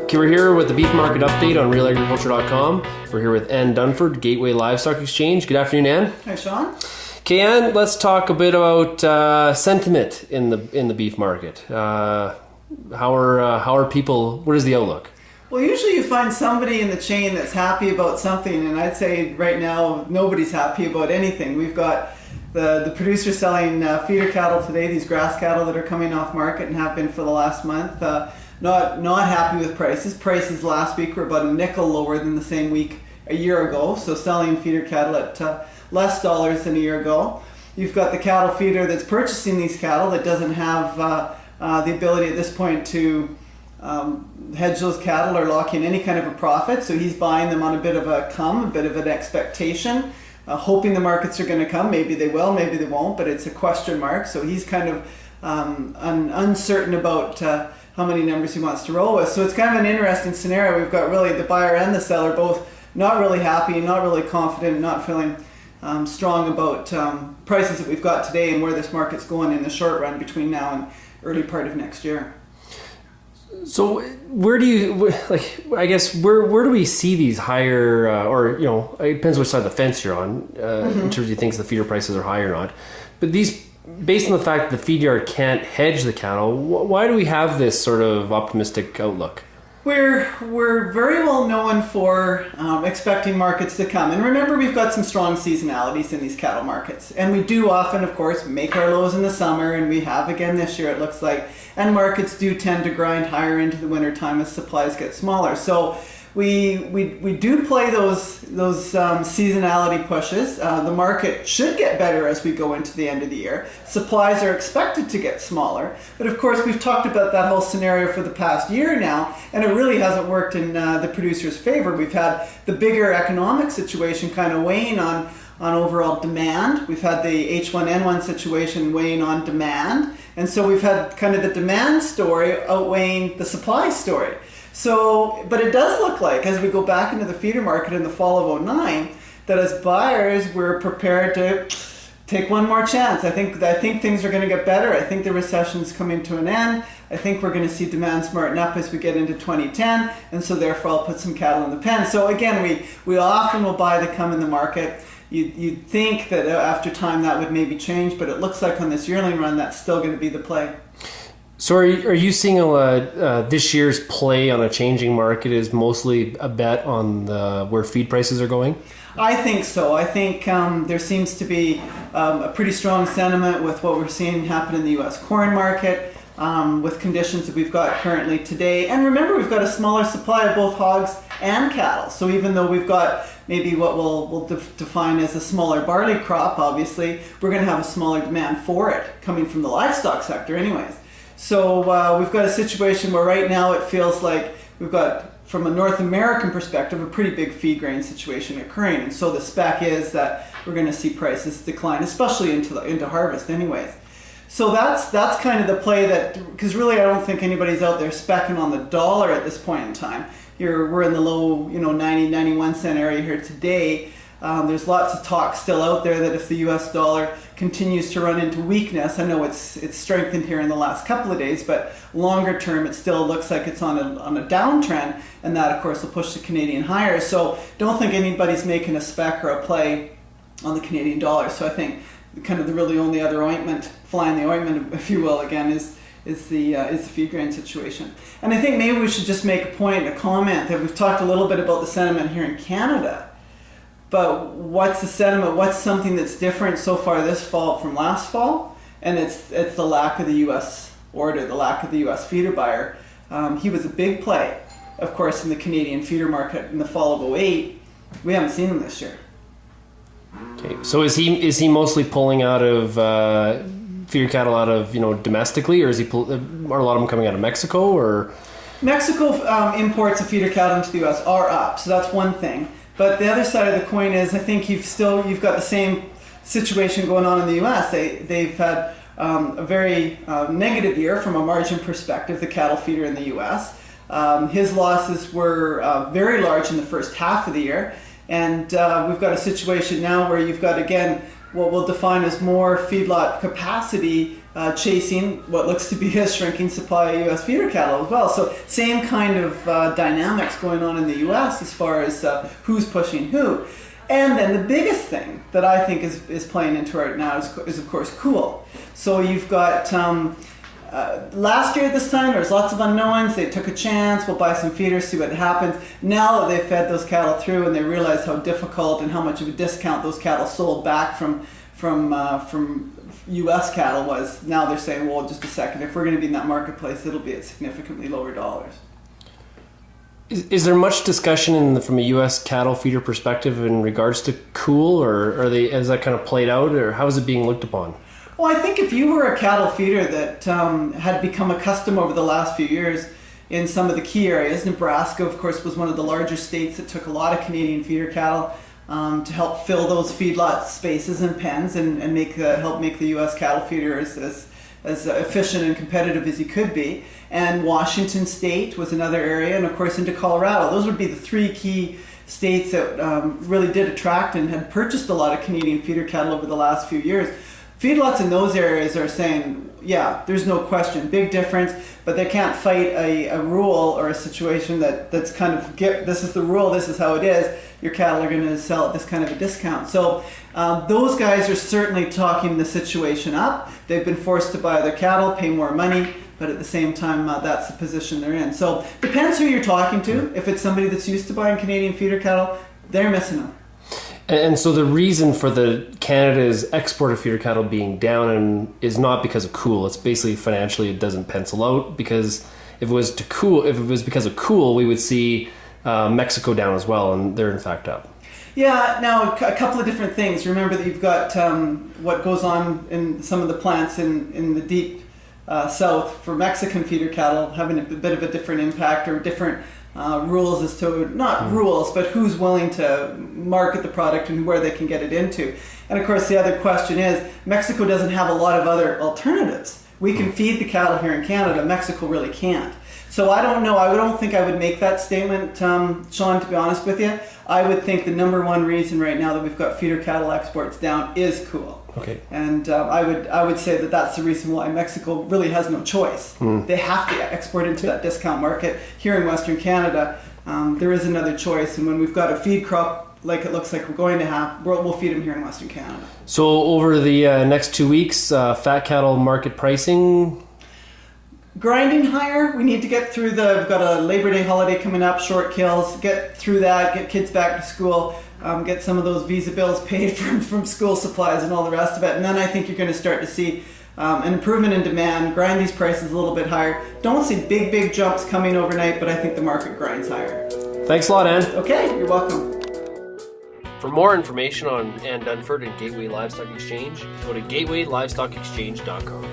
Okay, we're here with the beef market update on RealAgriculture.com. We're here with Ann Dunford, Gateway Livestock Exchange. Good afternoon, Ann. Hi, Sean. Okay, Ann, let's talk a bit about sentiment in the beef market. How are people? What is the outlook? Well, usually you find somebody in the chain that's happy about something, and I'd say right now nobody's happy about anything. We've got the producers selling feeder cattle today, these grass cattle that are coming off market and have been for the last month. Not happy with prices. Prices last week were about a nickel lower than the same week a year ago, so selling feeder cattle at less dollars than a year ago. You've got the cattle feeder that's purchasing these cattle that doesn't have the ability at this point to hedge those cattle or lock in any kind of a profit, so he's buying them on a bit of an expectation, hoping the markets are going to come. Maybe they will, maybe they won't, but it's a question mark, so he's kind of uncertain about how many numbers he wants to roll with. So it's kind of an interesting scenario. We've got really the buyer and the seller both not really happy, not really confident, not feeling strong about prices that we've got today and where this market's going in the short run between now and early part of next year. So where do you, I guess, where do we see these higher, or, it depends which side of the fence you're on, in terms of you think the feeder prices are high or not. But these, based on the fact that the feed yard can't hedge the cattle, why do we have this sort of optimistic outlook? We're very well known for expecting markets to come. And remember, we've got some strong seasonalities in these cattle markets. And we do often, of course, make our lows in the summer, and we have again this year, it looks like. And markets do tend to grind higher into the winter time as supplies get smaller. So we do play those seasonality pushes. The market should get better as we go into the end of the year. Supplies are expected to get smaller. But of course, we've talked about that whole scenario for the past year now, and it really hasn't worked in the producer's favor. We've had the bigger economic situation kind of weighing on overall demand. We've had the H1N1 situation weighing on demand. And so we've had kind of the demand story outweighing the supply story. So, but it does look like, as we go back into the feeder market in the fall of 2009, that as buyers, we're prepared to take one more chance. I think things are going to get better. I think the recession's coming to an end. I think we're going to see demand smarten up as we get into 2010, and so therefore I'll put some cattle in the pen. So again, we often will buy the come in the market. You'd think that after time that would maybe change, but it looks like on this yearling run that's still going to be the play. So are you seeing this year's play on a changing market is mostly a bet on where feed prices are going? I think so. I think there seems to be a pretty strong sentiment with what we're seeing happen in the U.S. corn market, with conditions that we've got currently today. And remember, we've got a smaller supply of both hogs and cattle. So even though we've got maybe what we'll define as a smaller barley crop, obviously, we're going to have a smaller demand for it coming from the livestock sector anyways. So we've got a situation where right now it feels like we've got, from a North American perspective, a pretty big feed grain situation occurring. And so the spec is that we're going to see prices decline, especially into harvest anyways. So that's kind of the play that, because really I don't think anybody's out there specking on the dollar at this point in time. We're in the low 90, 91 cent area here today. There's lots of talk still out there that if the US dollar continues to run into weakness, I know it's strengthened here in the last couple of days, but longer term it still looks like it's on a downtrend, and that of course will push the Canadian higher. So don't think anybody's making a spec or a play on the Canadian dollar. So I think kind of the really only other fly in the ointment, if you will, again, is the feed grain situation. And I think maybe we should just make a comment that we've talked a little bit about the sentiment here in Canada. But what's the sentiment? What's something that's different so far this fall from last fall? And it's the lack of the U.S. order, the lack of the U.S. feeder buyer. He was a big play, of course, in the Canadian feeder market in the fall of 2008. We haven't seen him this year. Okay, so is he mostly pulling out of feeder cattle out of domestically, or are a lot of them coming out of Mexico? Or Mexico imports of feeder cattle into the U.S. are up, so that's one thing. But the other side of the coin is, I think you've got the same situation going on in the U.S. They've had a very negative year from a margin perspective, the cattle feeder in the U.S. His losses were very large in the first half of the year, and we've got a situation now where you've got, again, what we'll define as more feedlot capacity, chasing what looks to be a shrinking supply of U.S. feeder cattle as well. So same kind of dynamics going on in the U.S. as far as who's pushing who. And then the biggest thing that I think is playing into right now is of course cool. So you've got last year at this time there was lots of unknowns. They took a chance. We'll buy some feeders, see what happens. Now that they've fed those cattle through and they realize how difficult and how much of a discount those cattle sold back from U.S. cattle was, now they're saying, well, just a second, if we're going to be in that marketplace, it'll be at significantly lower dollars. Is there much discussion from a U.S. cattle feeder perspective in regards to cool, or has that kind of played out, or how is it being looked upon? Well, I think if you were a cattle feeder that had become accustomed over the last few years in some of the key areas, Nebraska, of course, was one of the larger states that took a lot of Canadian feeder cattle to help fill those feedlot spaces and pens and help make the U.S. cattle feeder as efficient and competitive as you could be. And Washington State was another area, and of course into Colorado. Those would be the three key states that really did attract and had purchased a lot of Canadian feeder cattle over the last few years. Feedlots in those areas are saying, yeah, there's no question, big difference, but they can't fight a rule or a situation that's kind of, this is the rule, this is how it is, your cattle are going to sell at this kind of a discount. So those guys are certainly talking the situation up. They've been forced to buy their cattle, pay more money, but at the same time, that's the position they're in. So depends who you're talking to. If it's somebody that's used to buying Canadian feeder cattle, they're missing them. And so the reason for Canada's export of feeder cattle being down is not because of cool. It's basically financially it doesn't pencil out, because if it was because of cool, we would see Mexico down as well, and they're in fact up. Yeah, now a couple of different things. Remember that you've got what goes on in some of the plants in the deep south for Mexican feeder cattle having a bit of a different impact, or different rules as to, not rules, but who's willing to market the product and where they can get it into. And of course the other question is, Mexico doesn't have a lot of other alternatives. We can feed the cattle here in Canada, Mexico really can't. So I don't know, I don't think I would make that statement, Sean, to be honest with you. I would think the number one reason right now that we've got feeder cattle exports down is cool. Okay. And I would say that that's the reason why Mexico really has no choice. They have to export into that discount market. Here in Western Canada, there is another choice. And when we've got a feed crop like it looks like we're going to have, we'll feed them here in Western Canada. So over the next 2 weeks, fat cattle market pricing? Grinding higher. We need to get through we've got a Labor Day holiday coming up, short kills, get through that, get kids back to school, get some of those visa bills paid from school supplies and all the rest of it. And then I think you're going to start to see an improvement in demand, grind these prices a little bit higher. Don't see big jumps coming overnight, but I think the market grinds higher. Thanks a lot, Ann. Okay, you're welcome. For more information on Ann Dunford and Gateway Livestock Exchange, go to gatewaylivestockexchange.com.